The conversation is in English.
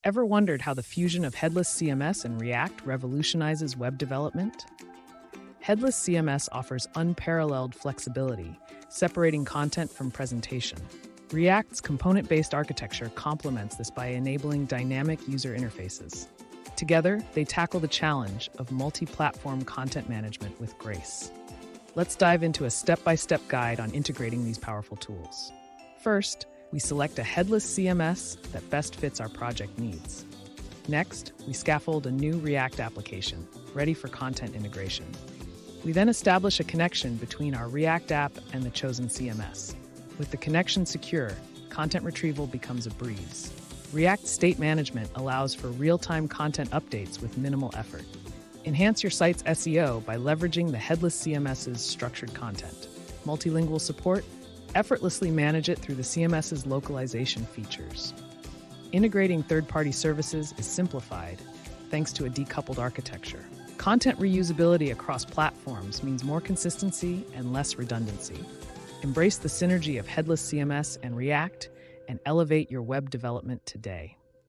Ever wondered how the fusion of Headless CMS and React revolutionizes web development? Headless CMS offers unparalleled flexibility, separating content from presentation. React's component-based architecture complements this by enabling dynamic user interfaces. Together, they tackle the challenge of multi-platform content management with grace. Let's dive into a step-by-step guide on integrating these powerful tools. First, we select a headless CMS that best fits our project needs. Next, we scaffold a new React application, ready for content integration. We then establish a connection between our React app and the chosen CMS. With the connection secure, content retrieval becomes a breeze. React State Management allows for real-time content updates with minimal effort. Enhance your site's SEO by leveraging the Headless CMS's structured content. Multilingual support? Effortlessly manage it through the CMS's localization features. Integrating third-party services is simplified thanks to a decoupled architecture. Content reusability across platforms means more consistency and less redundancy. Embrace the synergy of Headless CMS and React and elevate your web development today.